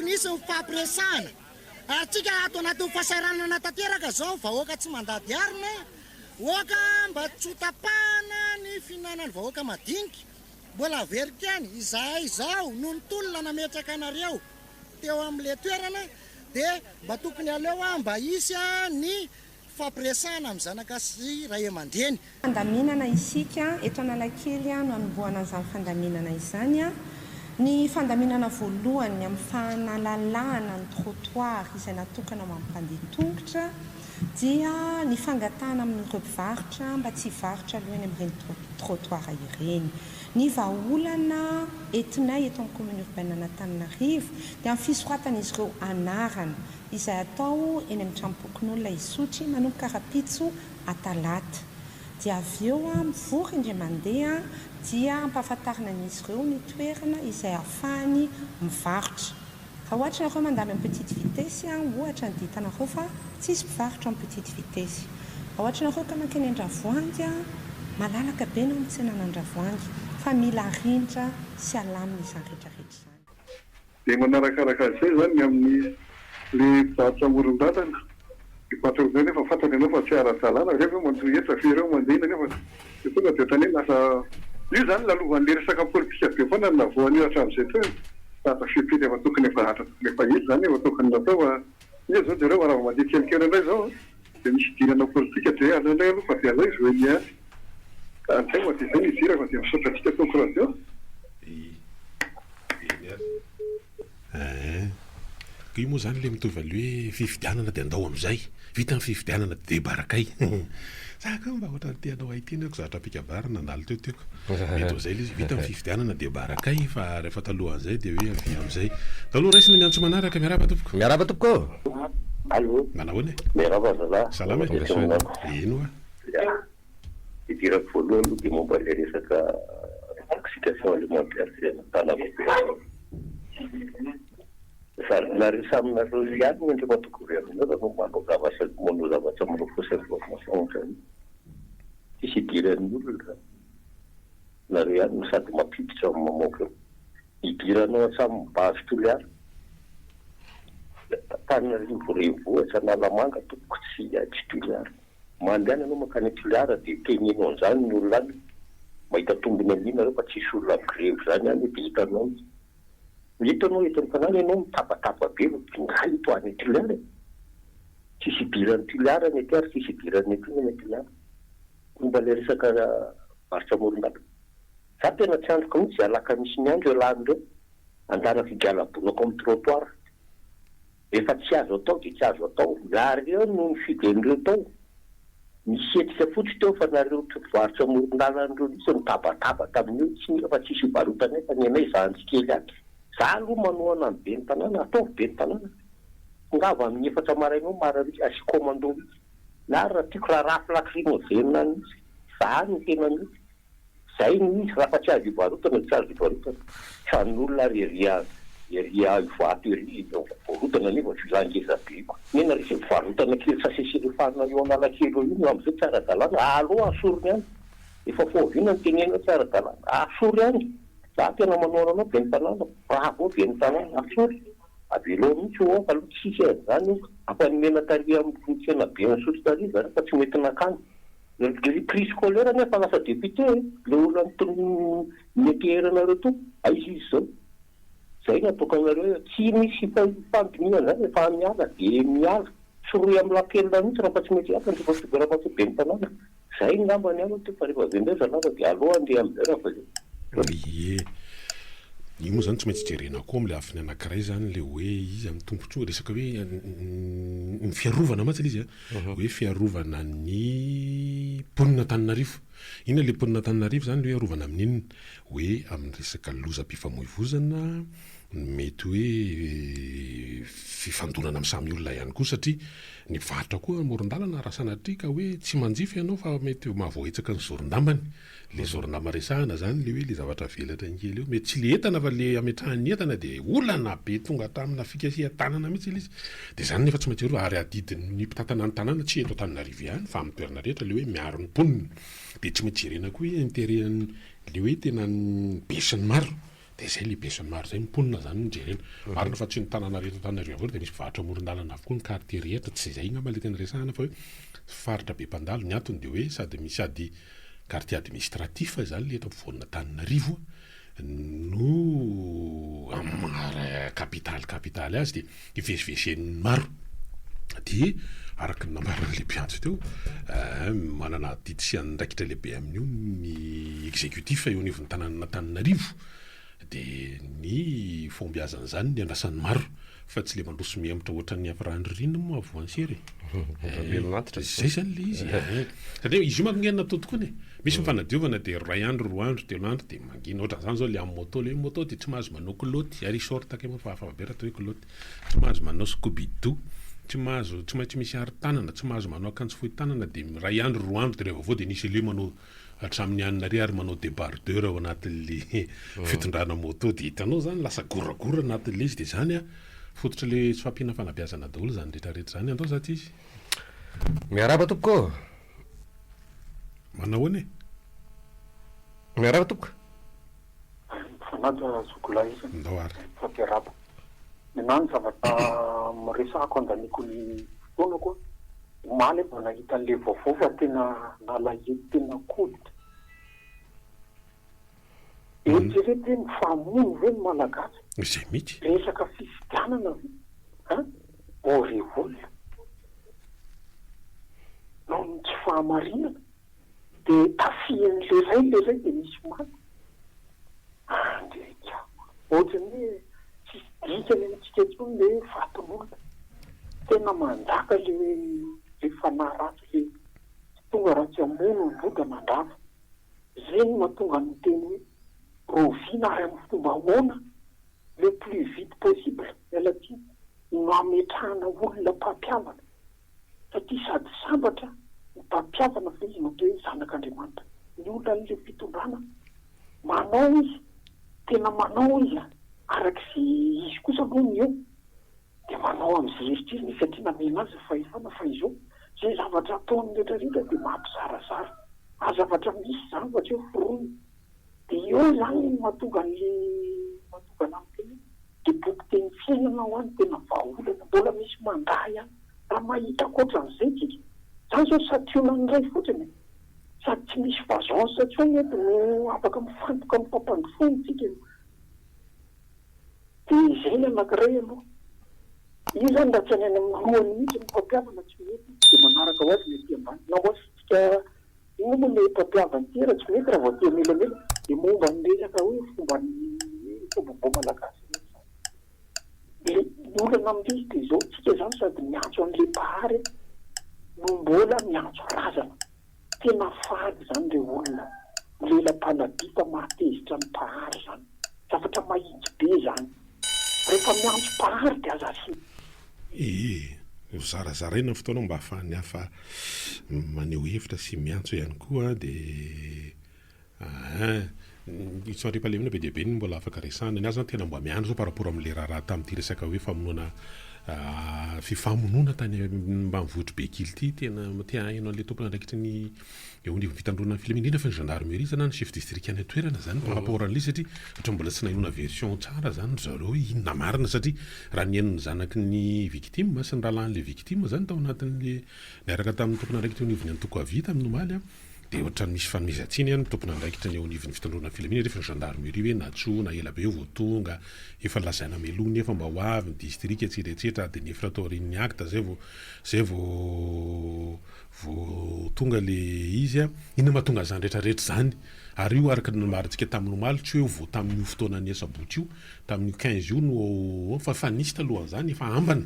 nisy mifampiresahana. Atsika ato anaty fahasahiranana tanteraka zao vahoaka tsy mandady arina, oka mba tsy ho tapahana ny fihinanany vahoaka madinika. Mbola verika any izahay izao no nitolona nametraka anareo teo amin'le toerana dia mba tokony aleo mba isy ny fampiresahana amin'ny zanaka sy ray aman-dreny. Fandaminana isika eto Analakely no anomboana izany fandaminana izany. Ny fandaminana voalohany amin'ny fanalalahana ny trottoir izay natokana ho an'ny mpandeha tongotra dia ny fangatana amin'ireo mpivarotra mba tsy hivarotra aloha amin'ireny trottoir ireny. Ny vahaolana entinay eto amin'ny commune urbaine Antananarivo dia amin'ny fisoratan'izy ireo anarana izay atao eny amin'ny tranom-pokon'olona Isotry manomboka rapitso atalata. Dia avy eo mivory indray mandeha dia ampahafantarina an'izy ireo ny toerana izay ahafahany mivarotra. Raha ohatra nareo mandalo amin'ny petite vitesse, ohatra ny ditanareo fa tsisy mpivarotra amin'ny petite vitesse. Raha ohatra nareo ka mankeny Andravoahangy, malalaka be no amin'ny tsenana Andravoahangy, fa mila rindra sy alamina izany rehetrarehetra izany. Dia manarakaraka izay zany amin'ny le mpivarotra amoron-dalana. Mpivarotra izay nefa fantany ianao fa tsy ara-dalàna, rehefa mandohetra fereo mandehana nefa dia tonga dia tany lasa io zany lalovan'le resaka politika be foana ny navoan'io hatramin'izay toerana. Tahaka fipety efa tokony efa hatra tokony efa izy zany efa tokony natao fa izy zao dia reo raha mandeha kelikely indray zao dia misy dirana politika dia alindray aloha fa dia zay zoeny ihany. Antsay moa dia zay ny dira fa dia misaotra antsika toko raha zao. Io moa zany le mitovy hoe fifidianana dia andao amin'izay, vita ny fifidianana dia barakay. Saka mba ohatra ny tianao haitianako zatra pikabarina nandalo teoteko. Mety zay izy vita ny fifidianana dia barakay fa rehefa talohan'izay dia hoe avy amin'izay. Taloha raisina ny antso manaraka miaraba tompoko. Miaraba tompoko. Allô. Manao hoe? Miaraba zala. Salama. Ino a? Idirako voalohany dia momba ilay resaka intoxication alimentaire izay natana Sary saminareo ihany ny endrika mato gouvernement no manao zavatra manao fausse information zany. Tsisy idiran'ny olona. Nareo ihany no sady mampiditra mamoaka. Idiranao hatramin'ny base toliara. Tananarivo revohitra Analamanga tokony tsy toliara. Mandeha anao makany toliara dia tenenao an'izany ny olona any. Mahita tombony an'iny nareo fa tsisy olona grevy zany any dia hitanao. Hitanao eto amin'ny tanàna ianao mitapatapa be nga ito any toliara. Tsisy idiran'ny toliara ny ety ary tsisy idiran'ny ety ny toliara. Momba ilay resaka varotra amoron-dalana. Za tena tsy androko mihitsy alakamisy ny andro ialany andana figalam-bolako amin'ny trottoir. Efa tsy azo atao dia tsy azo atao. Nareo no nifidian'ireo tao. Misy etika fotsy teo fa nareo mpivarotra amoron-dalana ireo nisy nitabataba tamin'io tsy fa tsisy varotana fa ny anay zanjikely any. Za aloha manohana ny be ny tanàna, ataovy be ny tanàna. Ngava amin'ny efatra maraina marary asikomando mihitsy. Na raha tiako raha raflakrimogenina mihitsy. Za ny tena mihitsy. Zay misy raha fa tsy azo ivarotana, tsy azo ivarotana. Fa ny olona reria ivato ery varotana nefa filangeza beko. Nena resy varotana kely sasesirefana eo Analakely io no amin'izay tsy ara-dalàna. Aloha asorony any. Efa foviana ny tenena tsy ara-dalàna. Asory any. Za tena manao anao be ny tanàna. Bravo be ny tanàna. Asory. Avelo mihitsy ho fa aloha tsisy zany ampanimena taria amin'ny tsena be ny sotro taria zany fa tsy mety nakany. Le crise scolaire nefa lasa député le olona meterana to aizy zao. Zay natokanareo tsy misy fandiniana zany efa miala dia miala. Soroy amin'ny lakelina mihitsy raha fa tsy mety haka ndrefa figarafa be ny tanàna. Zay ngambany any to fa rehefa vendray zalava dia aloha andeha amin'izay raha fa zay. Ie. Io moa zany tsy maintsy jerena koa amin'ilay afiny anankiray zany le hoe izy amin'ny tombontsoa resaka hoe ny fiarovana mantsy izy hoe fiarovana ny ponina Antananarivo. Inona le ponina Antananarivo zany le hoe arovana amin'inona hoe amin'ny resaka lozam-pifamoivoizana mety hoe fifandonana amin'ny samy olona ihany koa satria ny varotra koa amoron-dalana raha sanatria ka hoe tsy manjify ianao fa mety mahavoaitsaka ny zoron-dambany. Le zoron-damba resahana zany le hoe le zavatra velatra kely eo mety tsy le entana fa le ametrahany entana dia olana be tonga tamina fikasiha tanana mihitsy izy. Dia zany nefa tsy maintsy ro ary adidin'ny mpitantana ny tanàna tsy eto Antananarivo ihany fa amin'ny toerana rehetra le hoe miaro ny ponina. Dia tsy maintsy jerena koa hoe intérêt le hoe tena ny be sy ny maro dia zay lehibe sy ny maro zay mimponina zany mijerena marina fa tsy ny tanàna rehetra Antananarivo avokoa dia misy mpivarotra amoron-dalana avokoa ny quartier rehetra tsy zay ngamba le tena resahana fa hoe faritra be mpandalo ny antony dia hoe sady quartier administratif zany le eto ampovoanina Antananarivo no kapitaly azy dia ivezivezen'ny maro dia araka ny namarina lehibe antso teo manana didy sy andraikitra lehibe amin'io ny exécutif eo anivon'ny tanàn'Antananarivo dia ny fombiazan'izany ny andrasan'ny maro fa tsy le mandroso mihemotra ohatra ny avy rindrina moa voansery zay zany le izy satria izy io mangenina atao tokoa ny misy mifanadiovana dia 2 andro 3 andro 3 andro dia mangina ohatra zany zao le amin'ny moto le moto dia tsy mahazo manao kiloty ary sorta ke mafafabera atao hoe kiloty tsy mahazo manao scooby-doo tsy maintsy misy ari-tanana tsy mahazo manao akanjo fohy tanana dia 2 andro 3 andro dia rehefa avao dia nisy le manao hatramin'ny anina ary manao débardeur ao anatin'le fitondrana moto dia hitanao zany lasa goragora anatin'le izy dia zany fototra le tsy fampiana fanabeazana daholo zany rehetrarehetra zany andao zaty izy miaraba tompoko manao any miaraba tompoko fanatona zokola izy ndao ary fampiaraba minany zavatra miresahako andaniko ny fotoanako omaly mba nahita an'le vaovao fa tena nalahelo tena koditra eritrereto hoe mifamono hoe ny malagasy izay mihitsy resaka fifidianana orevolina no ny tsy fahamarinana dia tafian'le ray dia misy maty andreka ohatrany hoe tsisy dikany amintsika tsony le vaton'olona tena manjaka le fanahy ratsy le tonga ratsy amono ny voda mandrava zay no mahatonga ny teny hoe rovina ary amin'ny fomba ahoana le plus vite possible alaty no ametrahana olona mpampiavana satria sady sambatra ny mpampiavana fa izy natao hoe zanak'Andriamanitra ny olona n'le fitondrana manao izy tena manao izy araka sy izy kosa aloha ny eo dia manao amin'izay eritry izy satria namena azy fahefana fa izao zay zavatra ataony rehetrarehetra dia mampizarazara zavatra misy zavatra eo forony dia eo zany mahatonga n'am'teny dia boky teny fiainana ho any tena vahaolana mbola misy manday any raha mahita koatran'izay tsika zany zao sationany ray fotsiny sady tsy misy vazon satria mety no afaka mifantoka amin'ny fampandrofony tsika dia izay anankiray aloha io zany da tsy any any amin'ny lohany mihitsy ny mpampiavana tsy mety dia manaraka ho azy mety ambany na oasitsika ino moa le mpampiavany tera tsy mety raha vao tia melamela dia momba ny resaka hoe fombam-bo malagasy dia olana amin'izy dia izao tsika zany sady miantso an'le mpahary no mbola miantso razana tena fady zany le olona lela-panadita mahatezitra ny mpahary zany zavatra mahitsy be zany rehefa miantso mpahary dia azasy zarazaraina ny fotoana mba ahafahany hafa maneho hevitra sy miantso ihany koa dia soarim-pahalemina be diabe ny mbola afaka resahana ny azy zany tena mba miandro zao par rapport amin'le raha tamin'ity resaka hoe famonoana fifamonoana tany mba mivohitry be kily ity tena tia haino an'le tompona andraikitra ny eo ny fitandrona filamy indrindra fa ny gendarmerie zany na ny chef district any toerana zany par rapport an'le satria ohatra mbola tsy nahinoana version tsara zany zareo inona marina satria raha ny hainony zanaky ny victime sy ny rahalan'le victime zany tao anatin'le niaraka tamin'ny tompona andraikitra eo anivony antoko avita amin'ny omaly dia ohatra misy fanomezantsiny any tompona andraikitra ny eo anivony fitandrona filamina rehefa ny gendarmerie hoe natsoa na ela be vao tonga efa lazaina melony efa mba ho avy ny district etsetraetsetra dia nefra atao rin'ny acte zay vao tonga le izy ina mahatonga zany rehetrarehetra zany ary io araka ny marintsika tamin'ny omaly tsy hoe vao tamin'io fotoana ny asabotsy io tamin'io 15 io no fa nisy talohan'izany efa ambana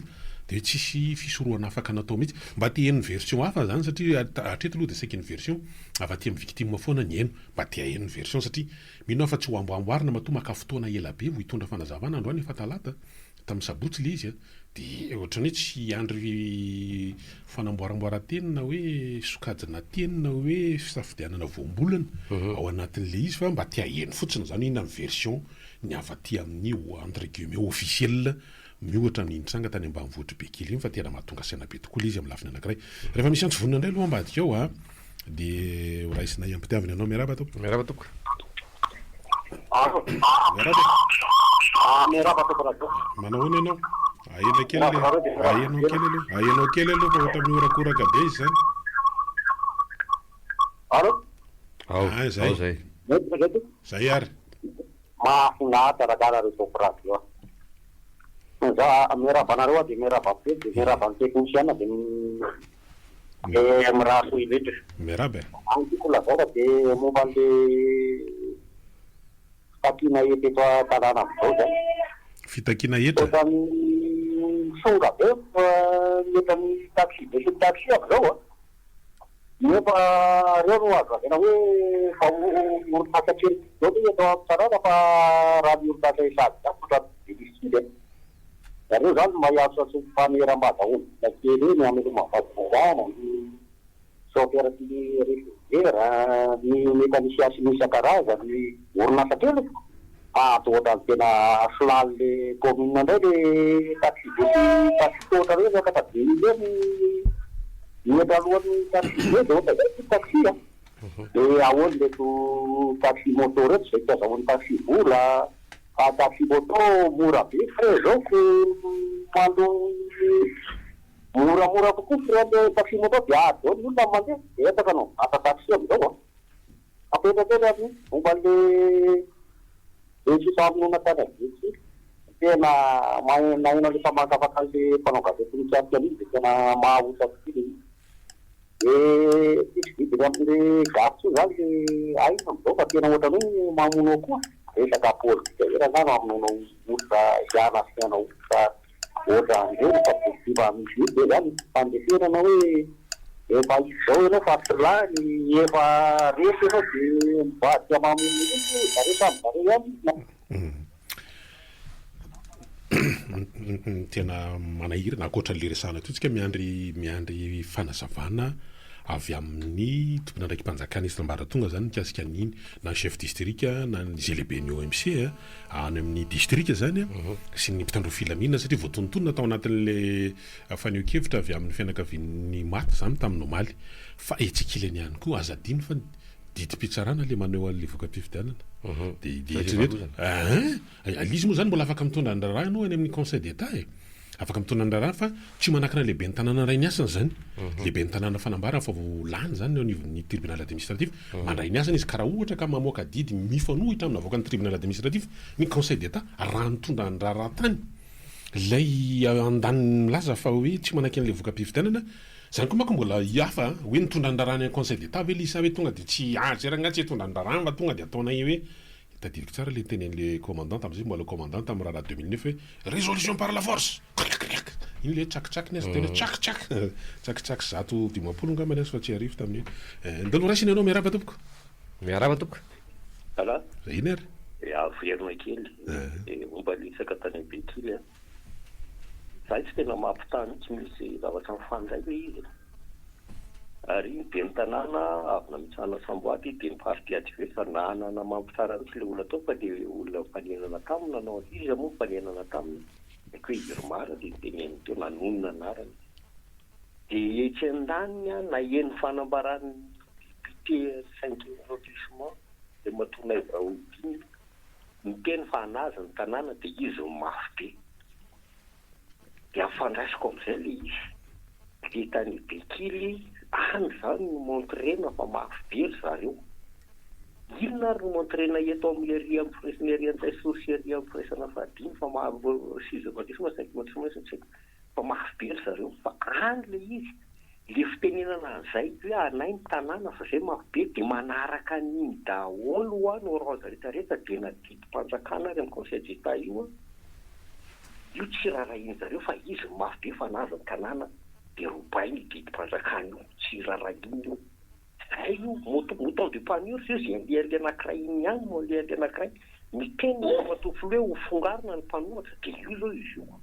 dia tsisy fisorohana afaka natao mihitsy mba tia haino version hafa zany satria hatreto aloha dia saika ny version avaty amin'ny victime foana ny haino mba tia haino version satria mino afa tsy ho amboamboarina matoa maka fotoana ela be vo hitondra fanazavana androany efa talata tamin'ny sabotsy le izy dia ohatrany hoe tsy andry fanamboaramboaran-tenina hoe sokajina tenina hoe fisafidianana voambolana ao anatin'le izy fa mba tia haino fotsiny zany ina ny version ny avaty amin'ny entre guillemets officiel miohatra amin'ny intranga tany ambany vohitry be kely iny fa tena mahatonga saina be tokoa izy amin'ny lafiny anankiray rehefa misy antso vonina indray aloha ambadika ao dia ho raisinay ampitiavany anao miaraba toko miaraba tokorato manao hoana ianao ahenao kely ahenao kely aloha fa ohatra amin'ny orakoraka be izy zany zay zay zay ary mahafinahitra raha reto korato za miarabanareo de miaraba be de miaraba ny teknisiana de miraha soa iletra miaraba antiko lazava de momba an'le fitakiana eto eto tanàna amizao zay fitakiana etra ohatrany songa be metany taxi be sy taxi amizao nefa reo no azo azana hoe fa orinasa kely zao de eto amitsarana fa raha miorinasa isady otra deliside zareo zany mahiazo sy fameram-badaolo na kely eny amelo mavazorana sopera ty refugera ny mécaniciasy misy karazany orinasa kely ato ohatrany tena solany le commune ndray le taxi be taxi totra reo zaka tadiny eny mety alohan'ny taxi be de ohatra zay ty taxi de ahoany leto taxi moto reto zay ty azahoany taxi vola fa taxi moto mora be frais zao ko mando moramora kokoa frais le taxi moto de ady zao ny olona mandeha etaka anao ata taxi amizao apetapeta ny momba le sisa aminona tany avetsy tena nahina le famakafaka le mpanao gazety mikasika an'izy de tena mahaosaky titsididy am'le gasy io zany le aina amizao fa tena ohatrany hoe mamono koa resaka politika era zany aminonao olona iana asiana olona ohatra andreo fa positiva misy io de zany fandeferana hoe efa izy zao ianao fa silany efa resy ianao de mivady amamono io zareo samby zareo ihany tena manahirana akoatran'le resahana to tsika miandry fanazavana avy amin'ny tompona ndraiky mpanjakana isambaratonga zany mikasika an'iny na chef district na ny zelebe ny OMC any amin'ny district zany sy ny mpitandro filaminana satria voatonontonona tao anatin'le faneho-kevitra avy amin'ny fianakavian'ny maty zany tamin'ny omaly fa etsikilany ihany koa azadiny fa didi-pitsarana le maneho an'le voka-pifidianana alizy moa zany mbola afaka mitondra andraraha anao any amin'ny conseil d'état afaka mitondra andraraha fa tsy manakana lehibe ny tanàna ray ny asany zany lehibe ny tanàna fanambarana fa volany zany eo anivon'ny tribunal administratif mandray ny asany izy karaha ohatra ka mamoaka didy mifanohitra amina avoaka ny tribunal administratif ny conseil d'état raha nitondra andraraha tany lay andaniny milaza fa hoe tsy manaky an'le voka-pifidianana zany koa mako mbola iafa hoe nitondra andrarahany an conseil d'état ve lisa hoe tonga de tsy azy tsy hitondra andrarahany fa tonga de ataonay hoe tadidiko tsara le tenen'le commandant am'zay mbola commandant tamin'ny raha 2009 hoe résolution par la force iny le tsakitsaky ny azy tena tsakitsaky zato dimapolo nga manazy fa tsy arivo tamin'iny ndalo raisiny ianao miaraba tompoko ala zay iny ary averina kely momba lisaka tany ambekily zay tsy tena mampitany tsy misy zavatra mifandray le izy ary be ny tanàna avy namitsana samboaty de miparty adversa na anana mampitsara mitsy le olona tao fa de olona mpanenana taminy nanao izy moa mpanenana taminy ko irmara de teneny teo nanonona anarany de etsy andaniny na eny fanambarany député 5e arrondissement de matona ivaodiny ny teny fa anazy ny tanàna de izy mafy be de afandraisiko am'izay le izy de tany bekily any zany no montrena fa mafy be zareo inona ary no montrena eto amin'ny ria amin'ny firaisiny ria antsay source ria amin'ny firaisana fadiny fa fa mafy be zareo fa any le izy le fitenenana an'izay hoe anay ny tanàna fa zay mafy be de manaraka an'iny daholo any orange rehetrarehetra de na didim-panjakana ary amin'ny conseil d'état io tsy rarahiny zareo fa izy mafy be fa nazy ny tanàna de robainy didim-panjakana io tsy rarahiny io zay io mouton du panure zay andeha anankiray iny ihany no andeha anankiray miteny matofolo hoe ho fongarina ny mpanohatra de io zao izy io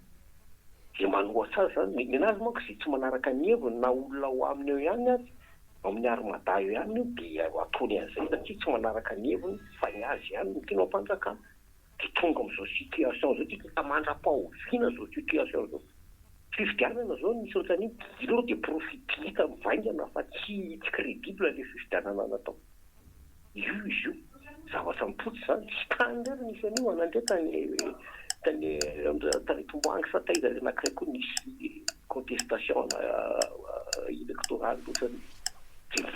de manohatra azy zany nenazy manko zay tsy manaraka ny heviny na olona ho aminy eo ihany azy amin'ny armada eo ihany io de atony an'izay satria tsy manaraka ny heviny fa ny azy ihany no tena mpanjakana de tonga am'izao situation zao tika mandra-pahoviana zao situation zao fifidianana zao nisy ohatrany ilo de profitika mivaingana fa tsy crédible le fifidianana natao io izy io zavatra mipotsy zany sy tany ary nisan'io anandre tany tomboangy sa taiza le anankiray koa nisy contestation électorale ohatrany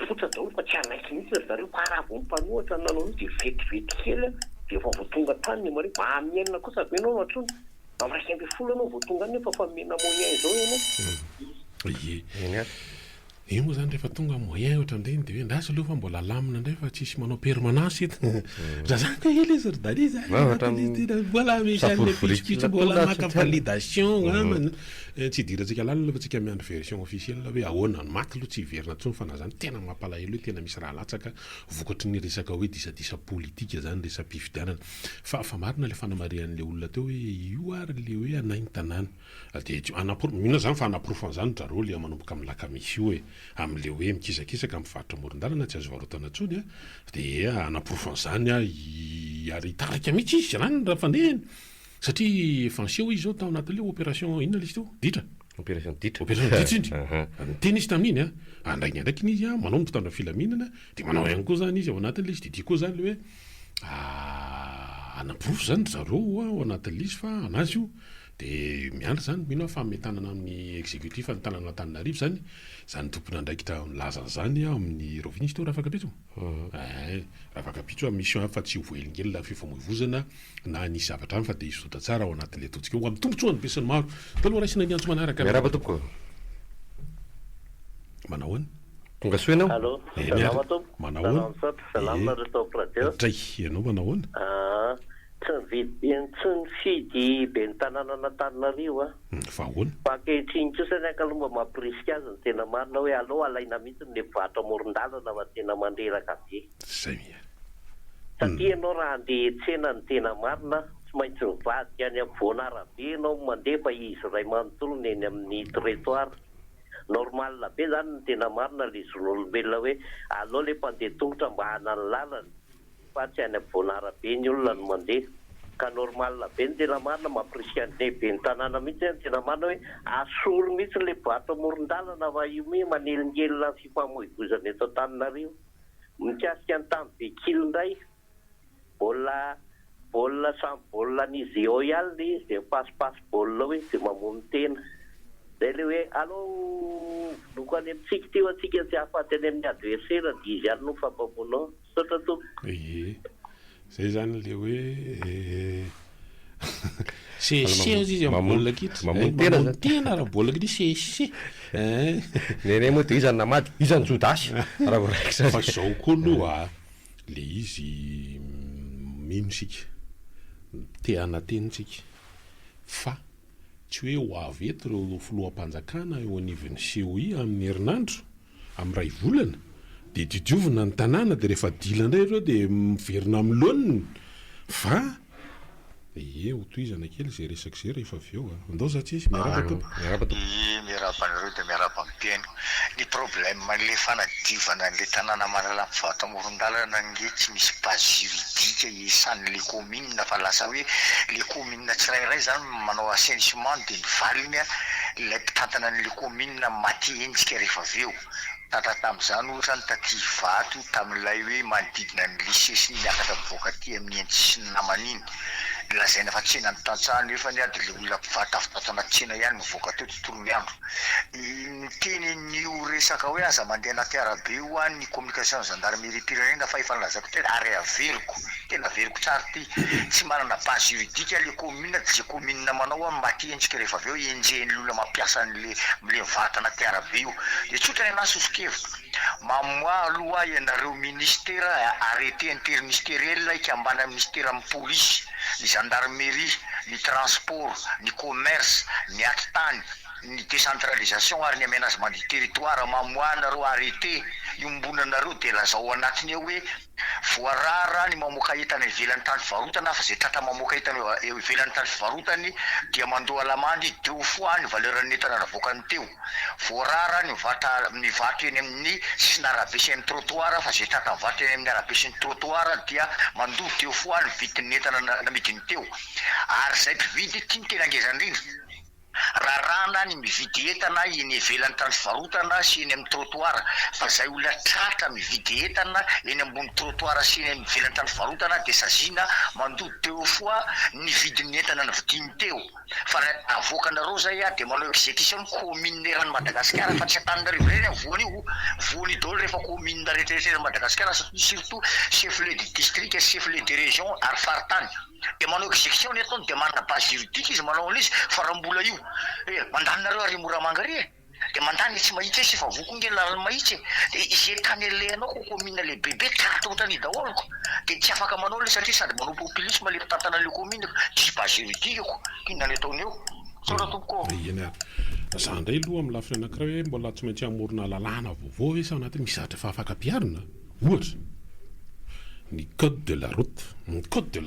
fotra daholo fa tsy anaiky mihitsy zareo paravo mpanohatra nanao ny de vetivety kely de efa voatonga tany ny mareo amienina kosa be anao atrony am'raika amby folo anao voatonga any efa famena moyen zao ianao io moa zany rehefa tonga moyen ohatra am'reny de hoe ndasy aloha fa mbola lamina indray fa tsisy manao permanence eto za zany ka ele zardali zanybola misy mbola maka validation tsy idirantsika lalina fa tsika miandro version officielle hoe ahoana no maty aloha tsy hiverina ntsony fa na zany tena mampalahelo hoe tena misy raha latsaka vokatry ny resaka hoe disadisa politika zany resam-pifidianana fa marina le fanamarian'le olona teo hoe io ary le hoe anainy tanàna de mihina zany fa anaprofan zany zareo le manomboka amin'ny lakamisy io hoe am'le hoe mikisakisaka mivarotra moron-dalana tsy azo varotana tsony a de anaprofan zany ary hitarika mihitsy izy zany raha fandehany satria efanseo izy zao tao anatin'le opération inona le izy teo ditra opération ditra indry nytena izy tamin'iny andrainy andraiky izy manomboka tandra filaminana de manao ihany koa zany izy ao anatin'le izy didi koa zany le hoe anaprofo zany zareo ao anatin'le izy fa anazy io de miandry zany mino fametanana amin'ny exécutif ny tanàna Antananarivo zany tompony andraikitra milaza zany amin'ny roviny izy teo Rafakapitso Rafakapitso mission fa tsy hovoelingely la fifamoivozana na nisy zavatra any fa de isota tsara ao anatin'le atotsika io amin'ny tombontsoany besany maro taloha raisina ny antso manaraka miaraba tompoko manao any tonga soenao manao dray ianao manao any tsy nifidy be ny tanàna Antananarivo fa ahoana fa ankehitriny kosa ny akalomba mampirisika azy ny tena marina hoe aleo alaina mihitsy ny varotra amoron-dalana fa tena mandreraka be zay satria ianao raha andeha tsena ny tena marina tsy maintsy mivadika any ampovoana arabe ianao mandeha fa izy ray manontolo eny amin'ny trottoir normal be zany ny tena marina le zon'olombelona hoe aleo le mpandeha tongotra mba hana ny lalana fa tsy any ampovoana arabe ny olona no mandeha ka normal be ny tena marina mampirisika ny lehibe ny tanàna mihitsy ny tena marina hoe asolo mihitsy le varotra amoron-dalana fa io mi manelingelina fifamoivozana eto Antananarivo mikasika ny tany Bekily indray baolina samy baolina an'izy eo ihany izy de pasipasy baolina hoe de mamono tena zay le hoe allo loko any amintsika teo atsika tsy ahafaty any amin'ny adversaire de izy ihany no fampamonao sotra to zay zany le hoe sese izy am'baolina kitra mamono tena raha baolina kitra sese nene moa de izany namady izany jodasy raha voraika fa zao koa aloha le izy mino sika te anatenitsika fa tsy hoe ho avy eto reo filoham-panjakana eo anivon'ny COI amin'ny herinandro amin'ny ray volana de didiovina ny tanàna de rehefa dila indray ireo de miverina amin'ny loniny fa ho toizana kely zay resaka zay rehefa avy eo andao satria miarabanareo de miaraba miteny ny problème le fanadivana n'le tanàna manala mivarotra amoron-dalana nge tsy misy base juridika isan'le commune fa lasa hoe le commune tsirairay zany manao assainissement de mivaliny ilay mpitantana an'le commune maty entsika rehefa avy eo tatra tam'izany ohatra ny taty vato tamin'ilay hoe manodidina ny lycée sy niakatra mivoaka aty amin'ny entsy sy ny naman'iny lazaina fa tsena ny tantsahany nefa ny ady le olona mpivarotra avy anaty tsena ihany mivoaka teo tontolo ny andro ny teny nio resaka hoe aza mandeha anaty arabe io ny communication gendarmerie pirenena fa efa nilazako tena ary averiko tena averiko tsara ty tsy manana base juridique le commune de ze commune manao maty entsika rehefa avy eo enjehny olona mampiasa an'le mivarotra anaty arabe io de tsotra ny anazy sosokevitra mamoa aloha ianareo ministère arrêté interministériel ikambana ministère amin'ny police ny gendarmerie ny transport ny commerce ny atitany ny décentralisation ary ny aménagement du territoire mamoanareo arrêté iombonanareo de lazao anatiny eo hoe voarara ny mamoaka entana ivelan'ny tany fivarotana fa zay tratra mamoaka entana eo ivelan'ny tany fivarotany dia mandoa lamandy de ho foany valeran'ny entana navoakany teo voarara ny mivarotra eny amin'ny sisina arabe sy ny trottoir fa zay tratra mivarotra eny amin'ny arabe sy ny trottoir dia mandoa de ho foany vidin'ny entana namidiny teo ary zay mpividy ty ny tena ngeza indrindra raha fiasana ny mividy entana eny ivelan'ny tany fivarotana sy eny amin'ny trottoir fa zay olona tratra mividy entana eny ambony trottoir sy eny amin'ny ivelan'ny tany fivarotana de sazina mandody teo foa ny vidin'ny entana ny vidiny teo fa avoakanareo zay a de manao exécution commune eran'ny Madagasikara fa tsy Antananarivo reny voany io voany daholo rehefa commune rehetrarehetra eran'ny Madagasikara surtout chef-lieu de district et chef-lieu de région ary faritany de manao exécution etony de manana base juridique izy manao an'izy fa raha mbola io mandanonareo ary Moramanga ry de mandany tsy mahitsy sy fa vokonge lalany mahitsy de izy tany lehanao ko commune le bebe tratra ohatrany daholo ko de tsy afaka manao le satria sady manao populisme le mpitantana le commune tsy base juridique ko kinona le ataony eo sora tompoko za ndray aloha amin'ny lafiny anankiray hoe mbola tsy maintsy amorona lalàna vaovao hoe sa ao anatiny misy zavatra efa afaka ampiarina ohatra ny code de la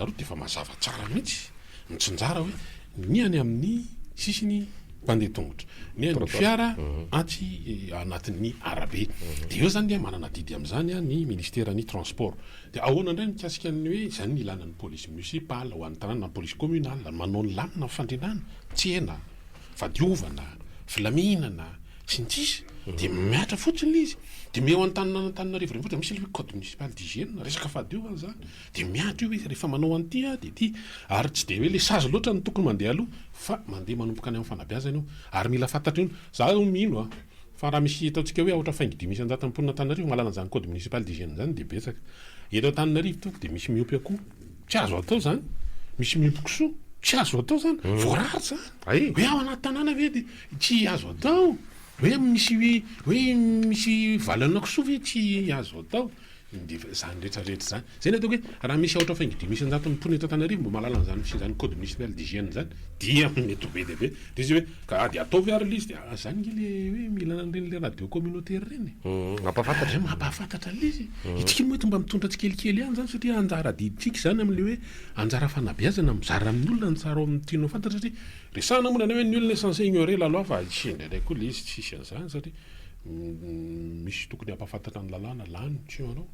route efa mazava tsara mihitsy mitsinjara hoe ny any amin'ny sisiny mpandeha tongotra ny an'ny fiara aty anatin'ny arabe de eo zany dia manana didy amin'izany a ny ministèren'ny transport de ahoana indray mikasika ny hoe zany ny ilanan'ny police municipale ho an'ny tanàna ny police communale manao ny lamina fandrinana tsy ena fadiovana filaminana sy ny tsisy de miatra fotsiny le izy de meo Antananarivo rehetra misy le code municipal d'hygiène resaka fadiovana zany de miatra io izy rehefa manao an'ity de ty ary tsy de hoe le sazy loatra ny tokony mandeha aloha fa mandeha manomboka any amin'ny fanabeazana io ary mila fantatra io za mino fa raha misy ataontsika hoe ohatra faingy 500 amponina Antananarivo malana zany code municipal d'hygiène zany de betsaka eto Antananarivo tonga de misy miopy akoho tsy azo atao zany misy miopy kisoa tsy azo atao zany voarary zany hoe ao anaty tanàna ve de tsy azo atao hoe misy valana kisoa ve tsy azo atao zany rehetrarehetra zany zay ny ataoko hoe raha misy ohatra faingy 500 mipony eto Antananarivo mba malala zany zany code municipal d'hygiène zany dia mety be de be de izy hoe ka de ataovy ary le izy de zany nge le hoe mila nanireny le radio communautaire reny mampahafantatra le izy itsika moa mba mitondra tsikelikely ihany zany satria anjara diditsika zany am'le hoe anjara fanabeazana mizara amin'ny olona ny tsara amin'ny tianao fantatra satria resahana moa hoe ny olona censé ignorer la loi fa tsy ndraindray koa le izy tsisy an'izany satria misy tokony ampahafantatra ny lalàna lany tsy anao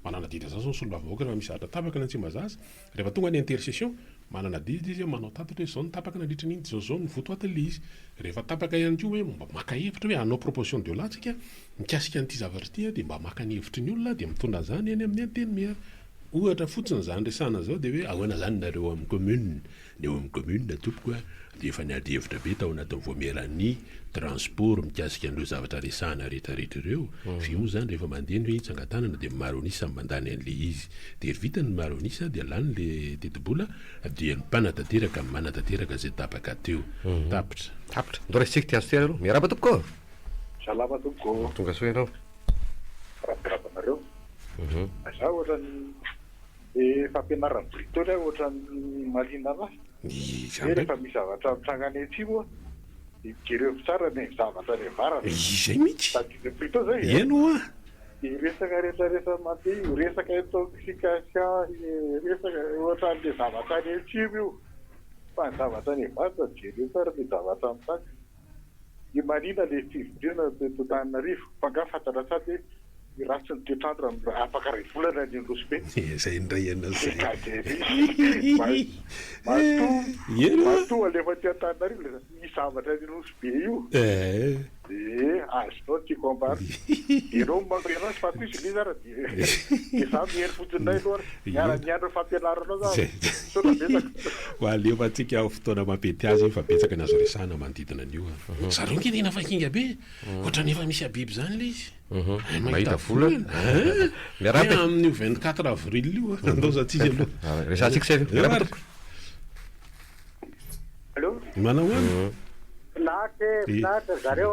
manana didy zany solo vahoaka rehefa misy zavatra tapaka na tsy mazaza rehefa tonga ny intercession manana didy izy manao tatatra hoe zao ny tapaka nandritra n'iny zao ny votoatiny le izy rehefa tapaka ihany koa hoe mba maka hevitra hoe anao proposition de loi tsika mikasika an'ity zavatra ity de mba maka ny hevitry ny olona de mitondra zany eny amin'ny anteny mera ohatra fotsiny zany resahana zao de hoe ahoana zany nareo amin'ny commune ny eo amin'ny commune tompoko de efa niady hevitra be tao anatin'ny voameran'ny transport mikasika an'ireo zavatra resahana rehetrarehetra ireo fio zany rehefa mandeha ny hoe itsangatanana de maronisa mandany an'le izy de vita ny maronisa de lany le tetibola de ny mpanatanteraka manatanteraka zay tapaka teo tapitra ndo resitsika tiazo tera aloha miaraba tompoko salama tompoko tonga soa ianao rahabarabanaareo za ohatrany fampianarany britoly ohatrany malina anazy rehefa misy zavatra mitrangany atsimo igereo tsara ny zavatra ny varana izay mihitsy tadiny brito zay eno resaka rehetrarehetra mandeha resaka intoxication resaka ohatran'le zavatra ny atsimo io fa ny zavatra ny vata jereo tsara ny zavatra mitaka ny manina le fividrena Antananarivo fangafantatra sady ratsy ny toetrandro afaka ray volana ny Rosobe zay ndray anazay matoa lefa ty Antananarivo le ny zavatra ny Rosobe io azonao tiako ambary enao manao sy fako izy le zara de za mihery fotsinay aloha miara-miandro fampianaranao za sona betsaka ho aleo atsika fotoana mampety azy fa betsaka ny azo resahana manodidina an'io zareo nge tena fakinga be ohatra nefa misy abiby zany le izy mahita volana miarabe amin'ny 24 avril io andao zatsika aloha resantsika say miaraba tompoko allo manao any Filahatra zareo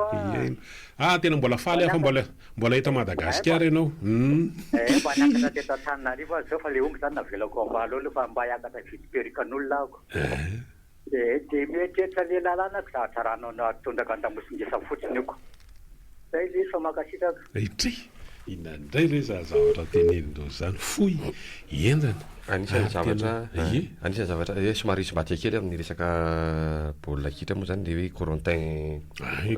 tena mbola faly fa mbola eto Madagasikara ianao mba niakatra teto Antananarivo zao fa le ongy zany navelako ambalo alo fa mba hiakatra vidim-perikan'olona ako de mietrehitra le lalànako zavatra ranao natondraka andamosingesa fotsiny iko zay le izy fa makasitraka inandray re za zavatra tenenindro zany foy endana anisan'ny zavatra somary isy mbatia kely amin'ny resaka baolina kitra moa zany le hoe corentin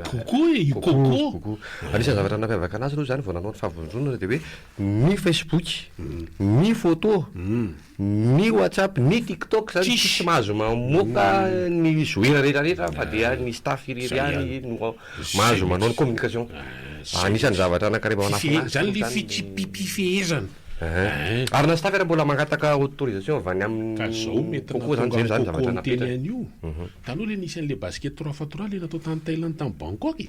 coco anisan'ny zavatra nampiavaka anazy aloha zany vao nanao ny fahavonjona de hoe ny Facebook ny photo ny WhatsApp ny TikTok zany tsisy mahazo mamoaka ny joueur rehetrarehetra fa dia ny staff irery any no mahazo manao ny communication anisan'ny zavatra anankiray mba zany le fitsipipifehezana ary na staff era mbola mangataka autorisation avy any amin'ny ka zao mety zany zavatra nampiteny an'io taloha le nisy an'le basket 3x3 le natao tany Thaïlande tamy Bangkok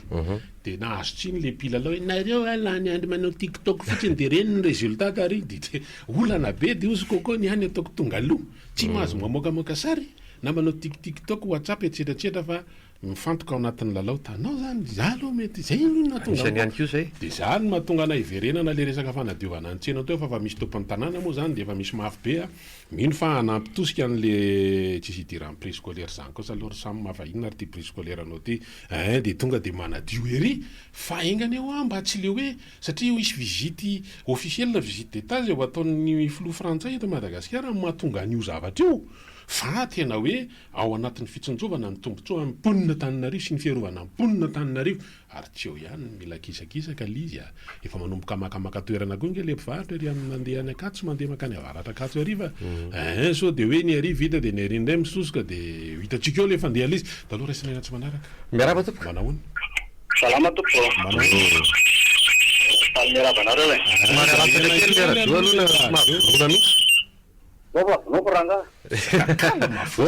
de nahazo tsiny le pilalao hoe nareo lany andry manao TikTok fotsiny de reny ny résultat kary de olana be de ozy koko ny any ataoko tonga aloha tsy mahazo mamoakamoaka sary na manao TikTok WhatsApp etsetraetsetra fa mifantoka ao anatin'ny lalao tanao zany za aloha mety zay no natonga ihany koa zay de za no mahatonga ana iverenana le resaka fanadiovana ny tsena teo fa misy tompon'ny tanàna moa zany de efa misy mafy be mino fa hanampy tosika an'le tsisy idiran'ny préscolaire zany kosa aloha samy mafahinona ary ty préscolaire anao ty de tonga de manadio ery fa engany eo mba tsy le hoe satria io isy visite officielle na visite d'état zay ataon'ny filoha frantsay eto Madagasikara mahatonga an'io zavatra io fa tena hoe ao anatin'ny fitsonjovana ny tombontsoa amponina Tananarivo sy ny fiarovana amponina Tananarivo ary tsy eo ihany mila kisakisaka lizy efa manomboka makamaka toerana koa nge le mpivarotra ery amin'ny mandeha any Akatso mandeha makany avaratra Akatso ariva so de hoe ny ary vita de ny ary indray misosoka de hitatsika eo le fandeha lizy taloha raisina tsy manaraka miaraba tompo manahoana salama tompo miarabanareo noporanga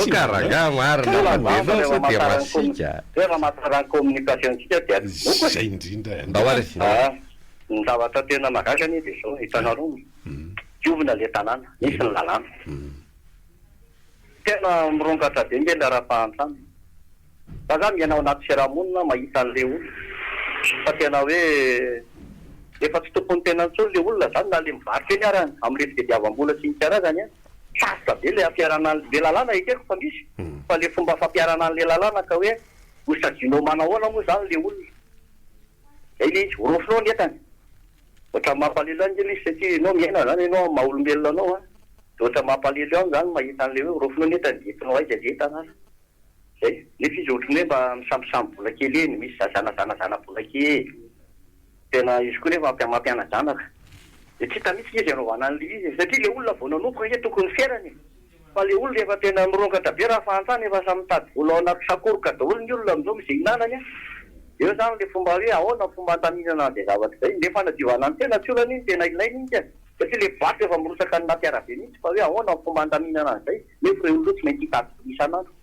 karanga marina de masika tena mahatsara communication tsika dia zay indrindra ny zavatra tena mahagagany de zao hitanareo diovina le tanàna misy ny lalàna tena mirongatra be nge le ara-pahantrano fa za mianao anaty fiarahamonina mahita an'le olo fa tena hoe efa tsy tompony tena ntsony le olona zany na le mivarotra eny arany am'le fitediavam-bola sy ny karazany sarotra be le ampiarana le lalàna ekeko fa misy fa le fomba fampiarana an'le lalàna ka hoe hosaginao manahoana moa zany le olona zay le izy orofinao ny entany ohatra mampalelo any le izy satria anao miaina zany ianao maha-olombelona anao de ohatra mampalelo any zany mahita an'le hoe orofinao ny entany de entinao aiza de entana zay nefa izy ohatrany hoe mba misambisamby vola kely eny misy zazana vola kely tena izy koa nefa mampiana zanaka de tsy hita mitsy izy anaovana an'le izy satria le olona vao nanomboka hoe tokony fiairany fa le olona efa tena mirongatra be raha fahantrany efa samy mitady vola ao anaty sakoroka daholo ny olona amizao mizay hinanany eo zany le fomba hoe ahoana fomba antaminana de zavatra zay le fanadiovana any tena tsy olana iny tena ilainy iny tia satria le vato efa mirosaka ny napiarabe mihitsy fa hoe ahoana fomba antaminana an'izay nefa re olona tsy mainty hitady isan'andro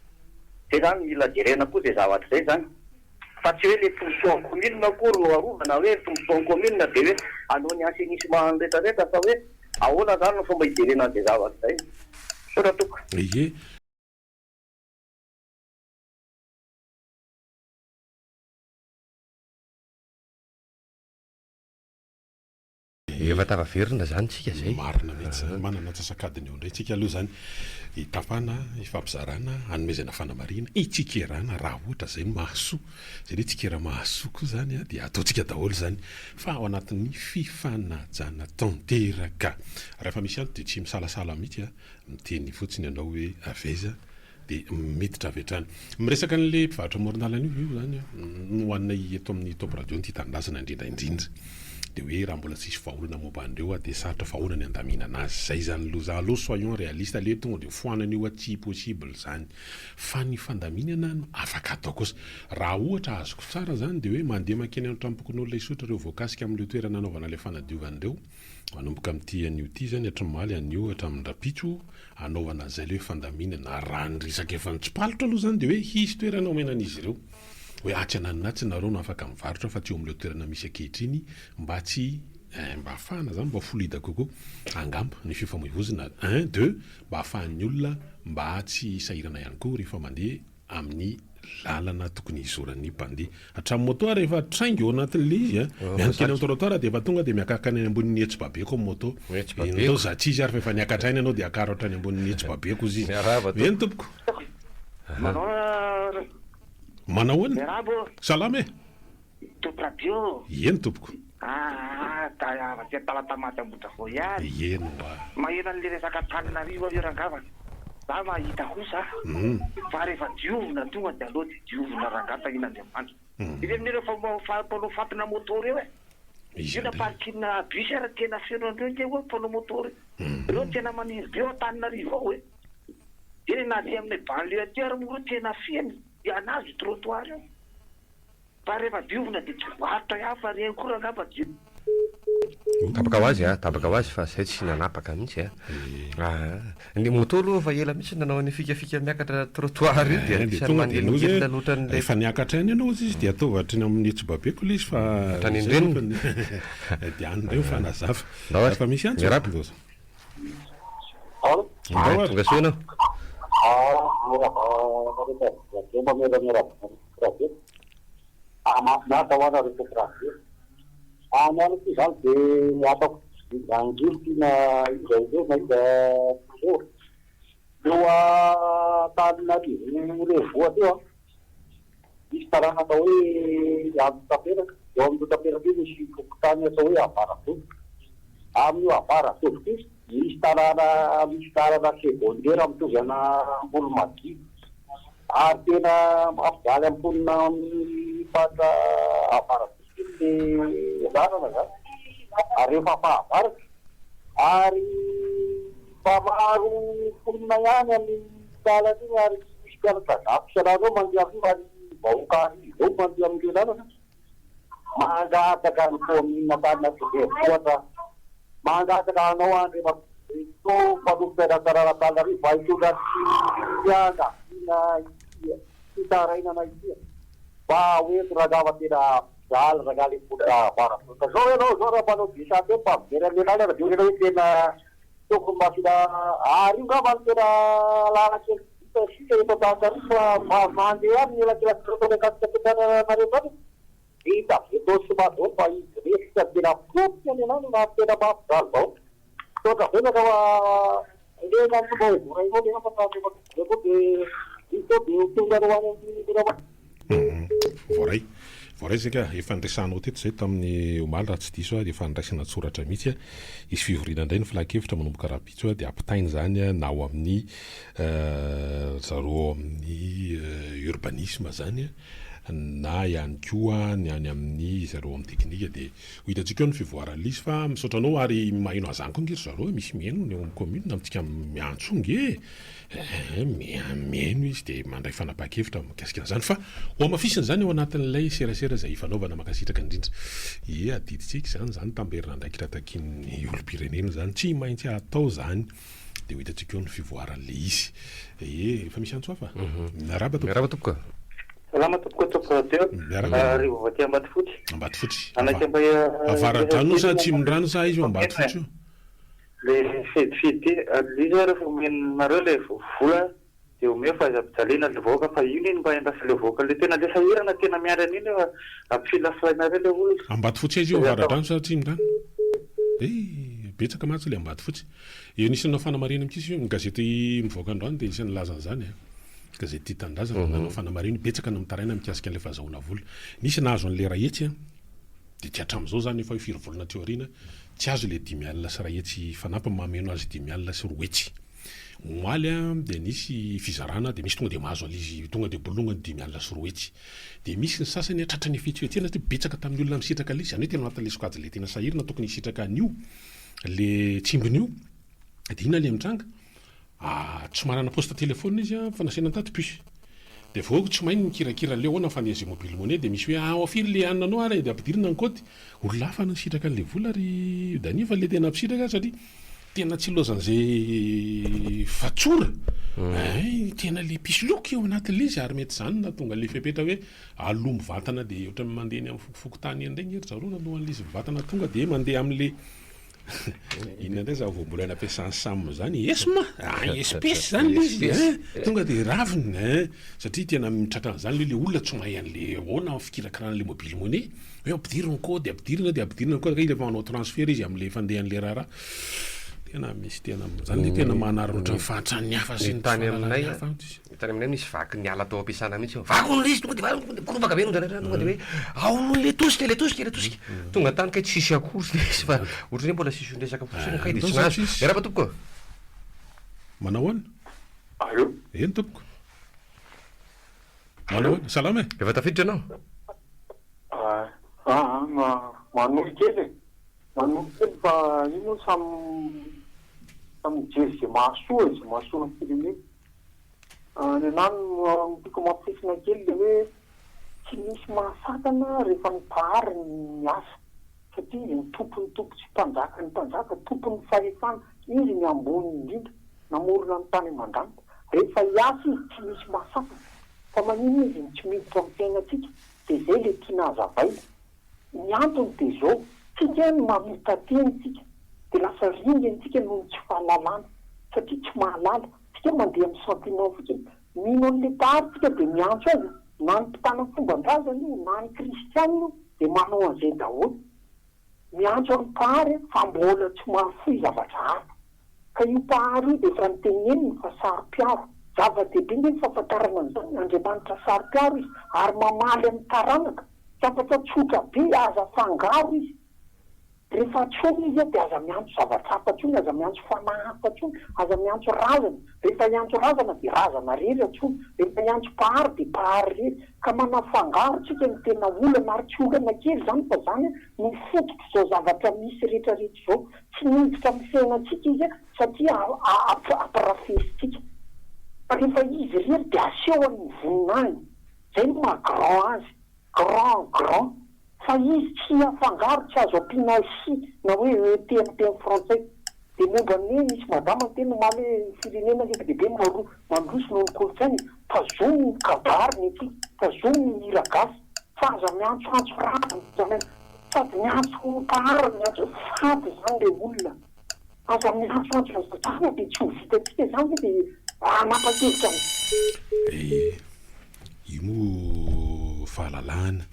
de zany mila jerena koa de zavatra zay zany fa tsy hoe le tombosoa commune akory no arovana hoe tombosoa commune de hoe anao ny assainissement rehetrarehetra fa hoe ahoana zany no fomba hijerena de zavatra zay sora toko efa tavaverina zany tsika zay marina mihitsy manana tsasakadiny eo indray tsika aloha zany hitafana ifampizarana hanomezana fanamarina itsikirana raha ohatra zay mahasoa zay le tsikira mahasoa koa zany de ataotsika daholo zany fa ao anatin'ny fifanajana tanteraka rehefa misy any de tsy misalasala mihitsy miteny fotsiny ianao hoe aveza de miditra avetrany miresaka an'le mpivarotra moronalana io zany no hoanina eto amin'ny top radio ny titandrazana indrindraindrindra de hoe raha mbola tsisy vaholana momba andreo de sarotra vaholana ny andaminana azy zay zany loza aloha soyons réaliste le tonga de foanana io tsy possible zany fa ny fandaminana no afaka atao kosa raha ohatra azoko tsara zany de hoe mandeha makeny any trampokon'olona isotra reo voakasika amin'le toerana anaovana le fanadiovan'ireo manomboka amin'ity an'io ty zany hatramaly an'io hatramin'ny rapitso anaovana zay le hoe fandaminana raha ny resaka efa nitsipalitra aloha zany de hoe hisy toerana omenan'izy ireo hoe atsy ananinatsy nareo no afaka mivarotra fa tsy eo amin'le toerana misy ankehitriny mba tsy mba ahafahana zany mba folida kokoa angamba ny fifamoivozina 1 2 mba ahafahan'ny olona mba tsy sahirana ihany koa rehefa mandeha amin'ny lalana tokony izoran'ny mpandeha hatramin'ny moto rehefa traingy eo anatin'le izy mianikeny amin'ny trottoir de efa tonga de miakakany any ambonin'ny etsy babeko moto atao za tsy izy ary fa efa niakatrainy ianao de akaratra any ambonin'ny etsy babeko izy eny tompoko manao salama topo radio eny tompoko taya talatamaty ambotravao ihany eno mahena an'le resaka Tananarivo io rangava za mahita kosa fa rehefa diovina tonga de aloha de diovina rangata in'Andriamanitra izy amin'ireo mpanao fatona motory eo io na parkina bus ara tena feno andreo nge hoe mpanao motory reo tena maniry be ao Tananarivo ao eny na ty amin'y banlieue aty ary moa tena feno anazy trottoir io fa rehefa diovina de tsy varotra hafa reny koa rangava dio tapaka ho azy fa zay tsy nanapaka mihitsy ny moto fa ela mihitsy nanao ny fikafika miakatra trottoir io de tonga de efa niakatra eny ianao izy de ataova hatreny amin'ny Etsibabeko le izy fa de anyreo fanazafa fa misy any tonga soa Ano ty zany de atako angilo tina izay mahita eo Tananarivo revoa teo misy tarana atao hoe amy taperaka eo amin'ny taperaka io misy tokotany atao hoe Avaratoto amin'io Avaratoto izy misy tarana secondaire mitovy ana Ambolomadio ary tena mafijaly amponina amin'ny fatra Avaratoto zanana zany ary rehefa fahavaratra ary famaro fonina ihany amin'ny lalana iny ary misy mpianakazafy isan'andro mandeha amin'io ary vahoaka izao mandeha amin'ireo lalana mangataka ny commune Tananarivo mangataka anao andry to mpanompera Tananarivo va hitondra tianga hitarainana ity mba hoeto rangava tena zaly ragaly Avaratoto zao ianao zao raha mpanao disanty eo mpamivery amin'ny lalana de hoe tena tokony masina ary io ngava ny tena lala kely sika eto Tananarivo fa mandeha amin'ny elakelatotolekatikatananareo hita atao somazo fa izy resika tena fotsy any anany na tena mafijaly zao totra venaka fa lena nybao vorainao lena fa de tonga ro any amin'ny voray zay ka efa nresanao teto zay tamin'ny omaly raha tsy diso de efa niraisana tsoratra mihitsy isy fivoriana indray ny filakevitra manomboka rapitso de apitainy zany na ao amin'ny zareo amin'ny urbanisme zany na ihany koa ny any amin'ny zareo amin'ny teknika de ho hitantsika eo ny fivoarana izy fa misaotranao ary maheno azany koa ngery zareo misy mihaino ny amin'ny commune amitsika miantsonge mihaino izy de mandray fanapa-kevitra mikasikana zany fa ho amafisiny zany eo anatin'ilay serasera zay fanaovana makasitraka indrindra adiditsika zany tamberina ndraikitra takin'ny olo-pirenena zany tsy maintsy atao zany de ho hitantsika eo ny fivoaran'le izy efa misy antso hafa miaraba tokoka salama tompoko radio Rivo Vaty Ambatofotsy avaradrano sa tsy mindrano sa izy io Ambatofotsy io le fety izy rehefa omenareo le vola de ome fa ampijaliana le voaka fa ino iny mba endrasa le voaka le tena le sahirana tena miarana iny ampilafilainareo le olona Ambatofotsy izy io avaradrano sa tsy mindrano betsaka matsy le Ambatofotsy io nisanao fanamarina mikisy io ny gazety mivoaka androany de isan'ny lazan'izany gazety Titandrazana nanao fanamarina betsaka na mitaraina mikasika an'ilay fahazahoana vola nisy nahazo an'le rahetsy de tsy hatramin'izao zany efa firy volana teo aoriana tsy azo le 10 alina sy rahetsy fanampy mameno azy 10 alina sy roetsy omaly de nisy fizarana de misy tonga de mahazo alizy tonga de bolongany 10 alina sy roetsy de misy ny sasany atratrany fetsifetsena ty betsaka tamin'ny olona misitraka le izy zany hoe tena anatin'le sokajy le tena sahirina tokony hisitraka an'io le tsimbin'io de ina le mitranga tsy manana poste téléphone izy fa nasena taty puce de vao tsy mainy mikirakira le ona fandeazy mobile monnaie de misy hoe afiry le ananao ary de ampidirina ny kody olona hafa nasitraka an'le vola ry dani fa le tena ampitraka satria tena tsy lozan'izay fatsora tena le pisloky eo anatin'le izy ary mety zany na tonga le fepetra hoe alomo vatana de ohatra mandeha ny amin'ny fokofokotany indray ngery zareo na alohan'le izy vatana tonga de mandeha amin'le inona ndray za voambola nampiasany sam zany esma espèce zany le izy tonga de raviny satria tena mitratra zany le olona tsy mahay an'le ona fikirakirana le mobile monnaie hoe ampidiriny kody ampidirina de ampidirina kody ilay manao transfert izy am'le fandehan'le raha tena misy tena zany tena manary ohatran'ny fahatrany hafa sy ny tany aminay hafa tany aminay misy vaky ny ala tao ampiasana mihitsy vako n'izy tonga de korobaka be tonga de hoe ao le tosika tonga tany kay tsy sisy akory sy fa ohatrany hoe mbola sisy ndresaka fosiny kay de tsy nazo erapa tompoko manao ana allo eny tompoko manao ana salama e efa tafiditra anao manolo kely manolo kely fa ino samy jery zay mahasoa ny firenena ny anano tiako mampisina kely le hoe tsy misy mahasakana rehefa nipahary ny asa satria ny tompo tsy mpanjaka ny mpanjaka tompony fahefana izy ny ambony indrindra namorona ny tany aman-danitra rehefa hiasa izy tsy misy mahasakana fa manino izy ny tsy miditra amin'ny fiainatsika de zay le tiana hazavay ny antony de zao tsika ny mamita tenitsika de lasa ringentsika noho ny tsy fahalalana satria tsy mahalala tsika mandeha amin'ny sentinao fotsiny mino an'le pahary tsika de miantso azy na ny mpitana fomban-drazany io na ny kristianina de manao an'izay daholo miantso amin'ny pahary fa mbola tsy mahafoy zavatra hafa ka io pahary io de efa niteneniny fa sary-piaro zava-dehibe nge fahafantarana an'izany Andriamanitra sary-piaro izy ary mamaly amin'ny taranaka tsy afaka tsotra be aza fangaro izy rehefa tsony izy de aza miantso zavatra hafa tsony aza miantso fanahy hafa tsony aza miantso razana rehefa iantso razana de razana rery atsony rehefa iantso pahary de pahary rery ka manafangaro tsika ny tena olana ary tsy olana kely zany fa zany ny fotoka zao zavatra misy rehetrarehetra zao tsy miditra amin'ny fiainatsika izy satria ampirafesitsika fa rehefa izy rery de asehony voninahiny zay no maha azy grand fa izy tsy afangaro tsy azo ampiana si na hoe TNT français de momba ny misy madama tena maly firenena lehibe mandroso noho ny kolontsainy tazomy ny kabary ny tazomy ny hiragasy fa aza miantsoantso raha sady miantso pahary miantso faty zany le olona aza miantsoantso zany de tsy ho vitatsika zany de anapa-kevitra io mo fahalalana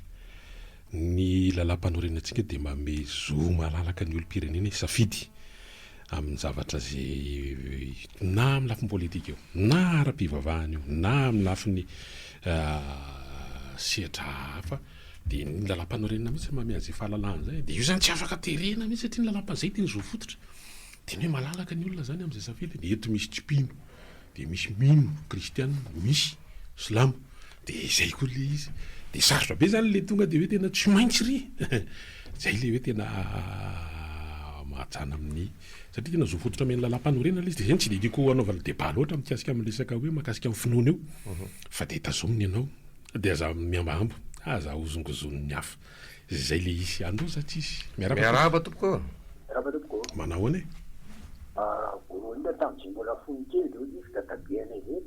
ny lalam-panorenantsika de mame zo malalaka ny olo-pirenena safidy amin'ny zavatra zay na amin'ny lafiny politika io na ara-pivavahana io na amin'ny lafiny sehatra hafa de ny lalam-panorenana mihitsy mame azy fahalalana zay de io zany tsy afaka terena mihitsy satria ny lalam-panzay teny zo fototra de ny hoe malalaka ny olona zany amin'izay safidy de eto misy tsipino de misy mino kristianina misy silamo de zay koa le izy de sarotra be zany le tonga de hoe tena tsy maintsy ry zay le hoe tena mahajana amin'ny satria tena zo fototra ame ny lalam-panorenana le izy de zany tsy de diako anaovana débat loatra mikasika amin'ny resaka hoe mahakasika amin'ny finoana io fa de tazominy ianao de aza miambambo aza ozongozon'ny hafa zay le izy andro satria izy miarahaba tompoko manao ane voalohany tamin'izay mbola fony kely reo izy databeana izay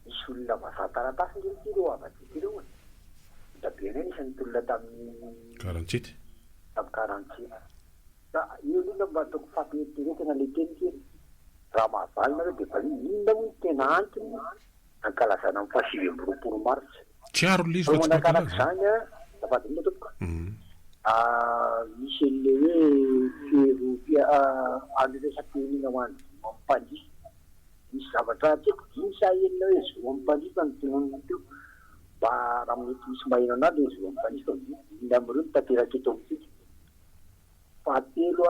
misy olona vazatarataty nge tireo avaty reo dabeana isan'ny olona tamin'ny 47 tamin'ny 47 io olona mba ataoko fampiheteretana le teny kely raha mahavalina reo de fa inona moa tena antony ankalazana amin'ny fahasivy amby roapolo marsy tsy aro le izy fa tsy manakaraka zany zafady ina tompoko misy le hoe alo resaky nina hoany mampandihy misy zavatra tiako dimy sa enina hoe zo mampandihy fa nytenoniny teo mba raha mety misy maheno anazy hoe zo mampandihy fa ina am'ireo mitateraka eto amintsika fahatelo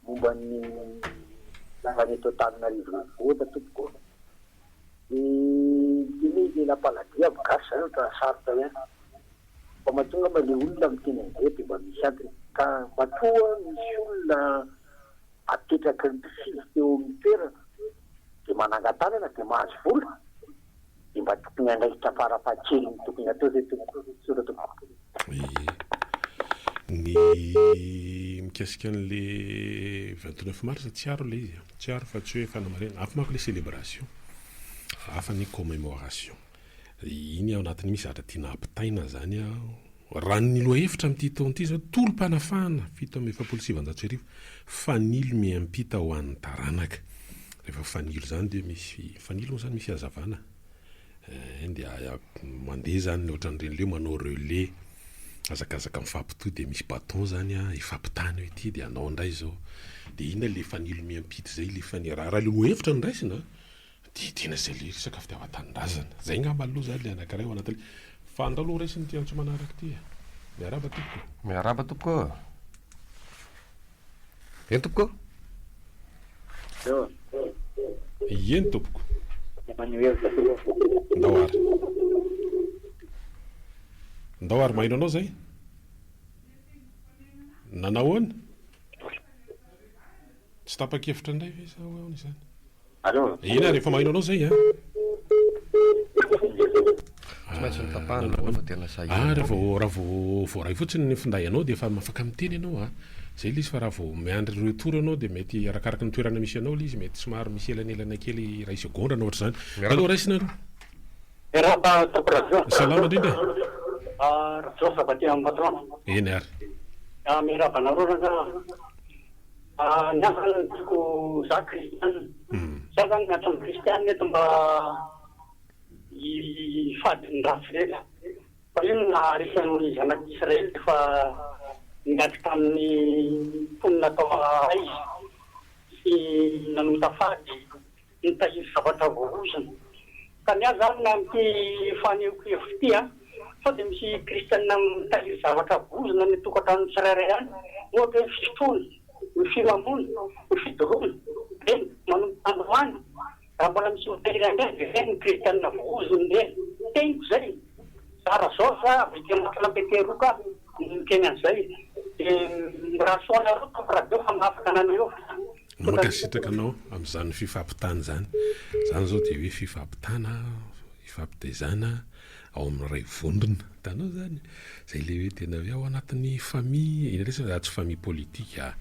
momba ny zava-eto Antananarivo renivohitra tompoko teny le lampaladia gasy zany ka sarotra ihany fa mahatonga mba le olona amin'ny teny an'izay de mba misy antony ka matoa misy olona apetraka ny mpisily teo amin'ny toerana de manangatanana de mahazo vola de mba tokony andraikitra farafahatsely ny tokony atao zay sora tompoko ny mikasika an'le 29 mars tsy aro le izy tsy aro fa tsy hoe fanamarena hafa manko le célébration hafa ny commémoration iny ao anatin'ny misy zatra tiana ampitaina zany raha ny loha hevitra amin'ity taon'ity zao tolo-panafahana 7/7/9 fanilo miampita ho an'ny taranaka rehefa fanilo zany de misy fanilo moa zany misy hazavana de mandeha zany ohatran'ireny leo manao relais azakazaka mifampitoy dia misy bateau zany a ifampitany hoe ity dia anao indray zao dia ina le fanilo miampity zay le fani raha le hohevitra ny raisina didiana zay le resaka fitiavan-tanindrazana zay ngamba aloha zany le anankiray ao anatin'le fa andao aloha raisiny ty antso manaraka ty miaraba tompoko miaraba tompoko eny tompoko eny tompoko ndao ary mahino anao zay nanahoana tsy tapa-kevitra indray ve sa ao izany ina rehefa mahino anao zay tsy maintsy nitapahana no tena raha voaray fotsiny ny finday anao dia efa mafaka miteny ianao zay le izy fa raha vao miandry retour anao dia mety arakaraka ny toerana misy anao le izy mety somary misy elanelana kely ray segondra na ohatra zany aloha raisina salama indrindra eny ary niasana tiako za kristianina za zany miatran'ny kristianina eto mba hifadiny rafilela fa io naharesan'ny zanak'Israely efa niaty tamin'ny mponina tao izy sy nanota fady nitahiry zavatra voarosana ka niazy zany na amity faneoko hevitra ty fa dia misy kristianina mitahiry zavatra vozona ny tokantrano tsirairay any ohatra hoe fisotroana ny firamona ny fidoroana reny manompo androany raha mbola misy mitahiry andray dia reny ny kristianina vozony reny teniko zay zara zao za avy makilampeteroka nikeny an'izay dia raha soana rota radio fa mahafaka anana eo makasitraka anao amin'izany fifampitana zany zao dia hoe fifampitana ifampitaizana ao amin'ny ray vondrona tanao zany zay le hoe tena hoe ao anatin'ny famille ina resaka tsy famille politika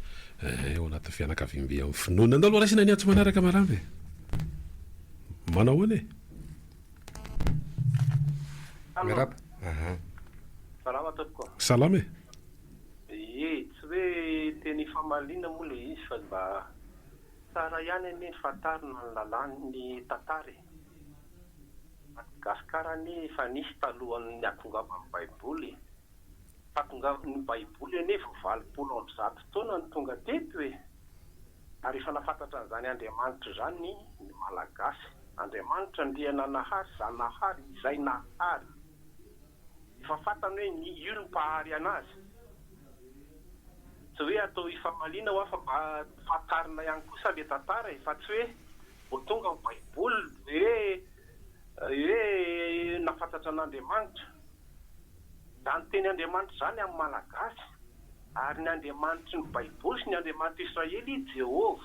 ao anatin'ny fianakaviam-be amin'ny finoana andao aloha raisina ny atsy manaraka marambe manao hoany miaraba salama tompoko salama tsy hoe teny famaliana moa le izy fa mba tsara ihany ny fantarina ny lalàny tantara Madagasikara ny fa nisy talohan'ny akongama amin'ny baiboly fatongany baiboly anefa 80 taona ny tonga teto hoe ary efa nafantatra an'izany Andriamanitra zany ny malagasy Andriamanitra ndriana nahary zanahary izay nahary efa fantany hoe ny io ny mpahary anazy tsy hoe atao ifamaliana ho fa fantarina ihany kosa le tantara fa tsy hoe vo tonga ny baiboly hoe nafantatra an'Andriamanitra zany teny Andriamanitra zany amin'ny malagasy ary ny Andriamanitra ny baiboly sy ny Andriamanitra Israely Jehova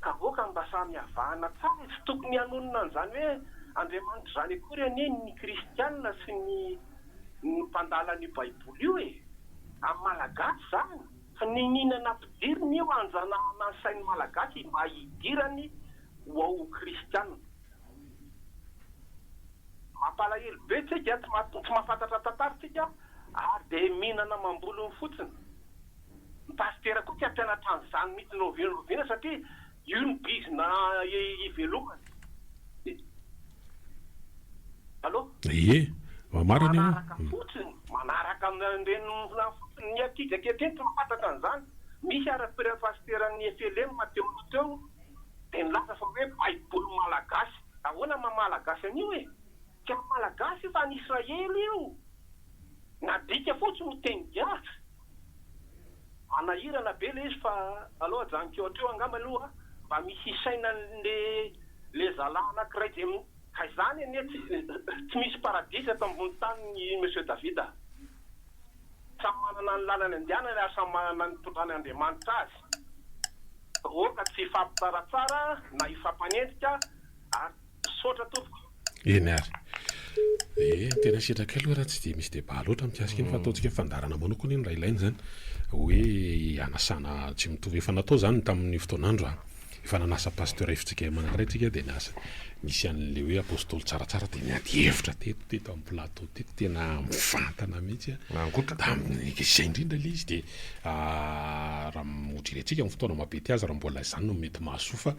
ka voaka mba samy avahana tsara tsy tokony hanonona an'izany hoe Andriamanitra zany akory anie ny kristianina sy ny mpandala ny baiboly io amin'ny malagasy zany fa ninana ampidiriny io anjanahana ny sainy malagasy mba hidirany ho ao kristianina mampalahelo be tsika tsy mahafantatra tantara tsika ary dia mihinana mambolony fotsiny ny pastera koa tsy ampianatra an'izany mihitsy noviana satria io ny bizina ivelomany allo marina manaraka fotsiny manaraka amin'ireny fotsiny ny akizaka eteny tsy mahafantatra an'izany misy ara-pira pasteran'ny FLM mateo teo dia nilasa fa hoe baiboly malagasy ahoana mamalagasy an'io tsy amin'ny malagasy fa ny Israely io nadika fotsiny ho teny gasy manahirana be le izy fa aloha janiko ohatreo angamba aloha mba misy isaina le zalahy anankiray ka izany anie tsy misy paradisy ato ambony tany ny monsieur Davida samy manana ny lalany andianany ary samy manana ny tondrany Andriamanitra azy oka tsy ifampitsaratsara na ifampanendrika ary sotra tompoko eny ary tena sitraka aloha raha tsy dia misy débat loatra mikasika iny fa ataontsika fandarana manokana iny raha ilainy zany hoe anasana tsy mitovy efa natao zany tamin'ny fotoanandro efa nanasa pasteur efitsika manankiray tsika dia nasa misy an'le hoe apôstôly tsaratsara dia niady hevitra teto amin'ny plateau teto tena mifantana mihitsy izay indrindra le izy dia raha motrirentsika amin'ny fotoana mabety azy raha mbola izany no mety mahasoa fa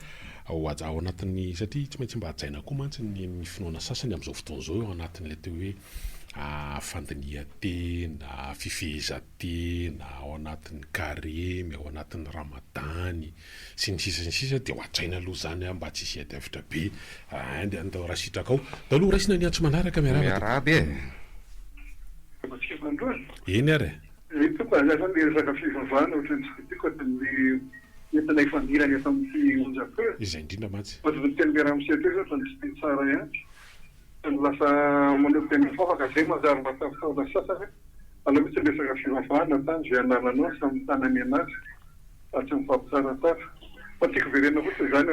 ao anatin'ny satria tsy maintsy mba hajaina koa mantsy ny finoana sasany amin'izao fotoana izao eo anatin'le teo hoe fandiniatena, fifehezatena ao anatin'ny karemy, ao anatin'ny ramadany sy ny sisa dia ho atsaina aloha zany mba tsy hisy adavitra be andy andao raha sitraka ao da aloha raisina ny antso manaraka miaraby eny ary resaka fivavahana ohatrany tsy tiako atin'le entina ifandirany eto amin'ny onjapeo izay indrindra matsy teny miara-misety eo ohatrany tsy tia tsara ihany lasa manao teny fafaka zay mazary mba fitaovana sasany aloha mitsy resaka fivavahana tany zay anananao samy tanany anazy tsy mifampisaratsara fa tiako verena fotsiny zany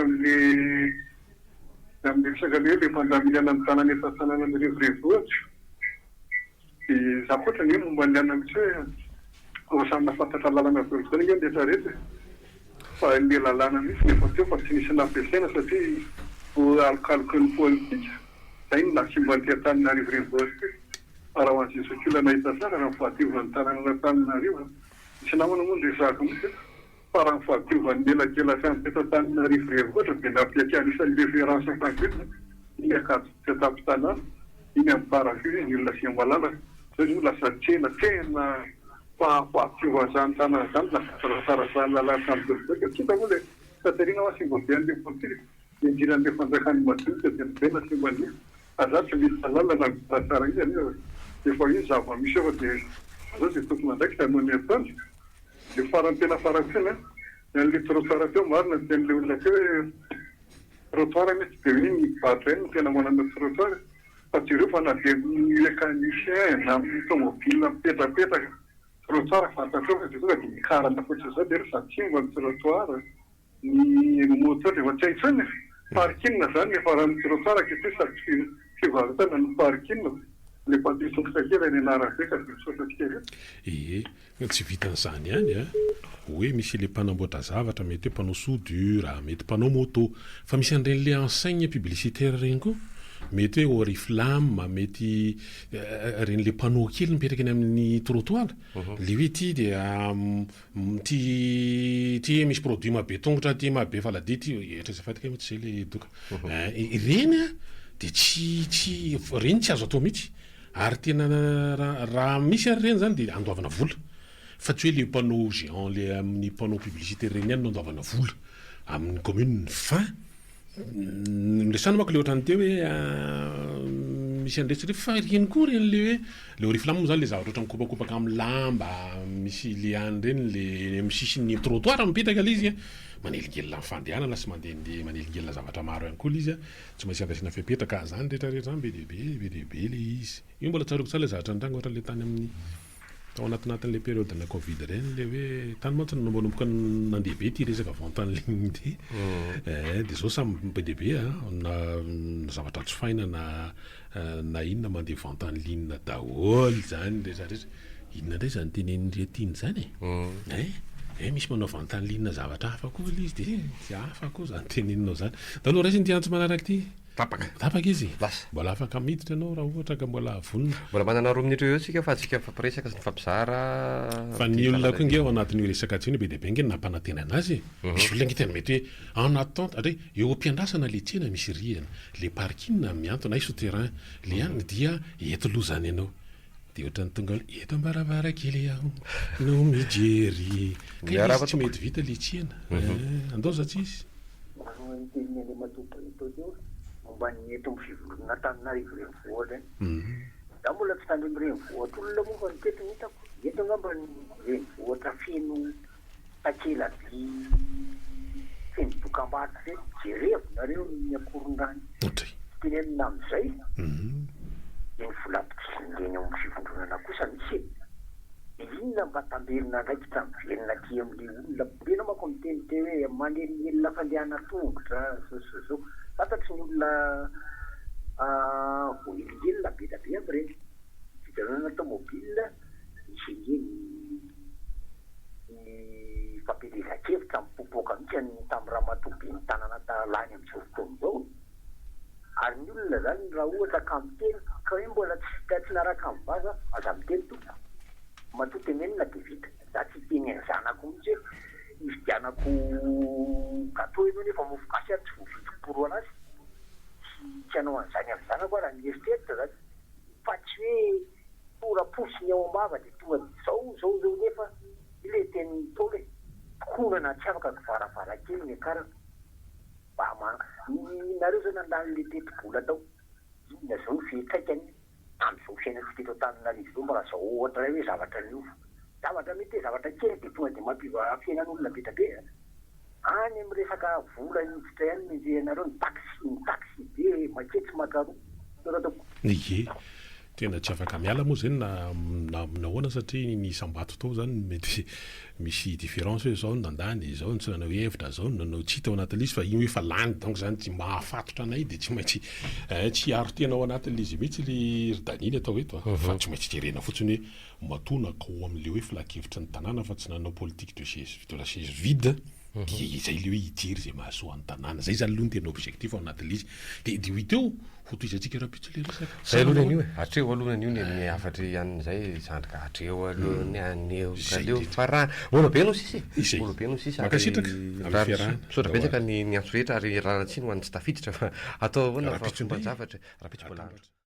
amin'ny resaka le fandaminana ny tanany efa tanana mirevirevohatra dia za koatra ny hoe momba ny ana mitsy hoe samy nafantatra lalana verotsany ingany rehetra rehetra fa le lalàna misy nefa teo fa tsy nisy nampiasaina satria alokalokon'ny politika zay ny nasimbanty tanina rivorevohatra raha ho an'izay sokila nahita tsara raha fahativany tanana Antananarivo misy namana moa ny resaka mitsy fa raha fahativany elakela sampeta tanina rivorevohatra dia nampiaky anisan'ny référence tangrina iny akato tsy atapy-tanàna iny amin'ny parafio iny lasia malalaka zay moa lasa tsena tena fahativazany tanana zany lasatsaratsara lalàna samyberobeky tsita moa le fatarina hoa simbabean'le politika indrinan'le fanjakany madinika dia nibena simban'io aza tsy misy lalàna tsara izy anio efa iny zava-misy efa dia zao zay tokony andraiky tanony atany dia farany tena farantsena an'le trottoir teo marina ten'le olona teo hoe trottoir mitsy dia iny mibatra iny no tena manana trottoir fa tsy ireo fa na dia mécanicien na tomobile mipetrapetraka trottoir fantatreo fa dia tonga dia mikarana fotsiny zao dia rehefa tsimba ny trottoir ny moteur efa tsy haitsany parking zany efa raha ny trottoir ketre sady fivarotana ny parking le mpandrisongotra kely any anarabe ka disotratsika tsy vitan'izany ihany a hoe misy le mpanamboatra zavatra mety hoe mpanao soudure mety mpanao moto fa misy an'ireny le enseigne publicitaire reny koa mety hoe oriflamme mety reny le panneau kely mipetraka eny amin'ny trottoir le hoe ty dia ty misy produit mabe tongotra ty mabe faladi ty etra zay fatika mitsy zay le doka reny a dia tsy reny tsy azo atao mihitsy ary tena raha misy ary reny zany dia andoavana vola fa tsy hoe le panneau géant le amin'ny panneau publicitaire reny ihany no andoavana vola amin'ny commune fa resana manko le ohatrany teo hoe misy an'iretsy fa reny koa reny le hoe le oriflamme zany le zavatra ohatran'ny kopakopaka amin'ny lamba misy le any reny le misisiny trottoir mipetraka le izy manelingelina amin'ny fandehanana sy mandeha manelingelina zavatra maro ihany koa le izy tsy maintsy andraisina fipetraka zany rehetrarehetra zany be deaibe le izy io mbola tsaroko tsara le zavatra andragno ohatra le tany amin'ny tao anatinatin'le période na covid reny le hoe tany moa tsy nombonomboka nandeha be ty resaka vente en ligne ty dia zao samy be deaibe na zavatra tsofaina na inona mandeha vente en ligne daholo zany rehetrarehetra inona indray zany tenen'retiny zany misy manao vente en ligne zavatra hafa koa le izy dia tsy hafa koa zany teneninao zany da aloha raisiny ty antso manaraka ty tapaka izy mbola afaka miditra ianao raha ohatra ka mbola vonona mbola manana 2 minitra eo tsika fa tsika fampiresaka sy ny fampizara fa ny olona koa nge ao anatin'io resaka tsy hoe be deaibe nge nampanantena anazy misy olona nge tena mety hoe en attente atre eo am-piandrasana le tsena misy riana le parking miantona ay souterrain le any dia eto loha zany ianao dia ohatrany tonga eto ambaravarakely aho no mijery ka izy tsy mety vita le tsena andao za tsisy momba ny eto amin'ny fivorona Antananarivo renivohitra da mbola tsy tany amin'ny renivohitra olona moa fa nitety hitako eto angamba ny renivohitra feno takela-by feno dokam-barotra zay jerevo nareo ny akoron-drany tenenina amin'izay ny vola-pitsileny ao amin'ny fivondronana kosa misy inona mba tamberina ndraiky tamvelona aty amin'le olona bena manko miteniteny hoe manelina fandehana tongotra zao fantatry ny olona voelingelina be da be amin'ireny fijanonana tomobile misy ny fampielezan-kevitra mipopoaka mihitsy tamin'ny ramatoabe ny tanana lany amin'izao fotoana izao ary ny olona zany raha ohatra ka miteny ka hoe mbola tsy naraka amin'ny vaza aza miteny toka matotenenina dia vita za tsy teny ny zanako mihitsy hoe ividianako gato ianao nefa mofokasy ary tsy voavidim-poro anazy tsy hanao an'izany amin'ny zanako raha mieritreritry zany fa tsy hoe toraposiny ao ambava dia tonga zao nefa ile teny tolo hoe konana tsy afaka varavarankely ny akarana mba nareo zao nandany le teti-bola tao inona zao fetraikany amin'izao fiainantsika eto Antananarivo zao mba zao ohatra hoe zavatra niova zavatra mety hoe zavatra kely dia tonga dia mampiva fiainan'olona be tabe any amin'ny resaka vola hiditra ihany menjehanareo ny taxi be maketsy makaroa toratao ie tena tsy afaka miala moa zany nahoana satria ny sambato tao zany mety misy différence hoe zao nandany zao tsy nanao hevitra zao nanao tsy hita ao anatin'izy fa iny hoe fa lany donc zany tsy mahafatotra anay dia tsy maintsy tsy aro tena ao anatin'izy mihitsy le ridaniny atao eto fa tsy maintsy jerena fotsiny hoe matona ka ho amin'le hoe filakevitra ny tanàna fa tsy nanao politique de la chaise vide dia izay le hoe hijery zay mahasoa ny tanàna zay zany aloha ny tena objectif ao anatin'izy dia ho hita eo ho toizantsika raha-pitso le resaka zay alohany io atreo alohany io ny afatra ihan'izay zandrika atreo alohany aneo kaleo fa raha mora be no sisy mora be no sisy makasitraka amin'ny fiarahana misaotra betsaka ny antso rehetra ary raha tsy no ho an'ny tsy tafiditra fa atao ahoana fa fomba zavatra raha-pitso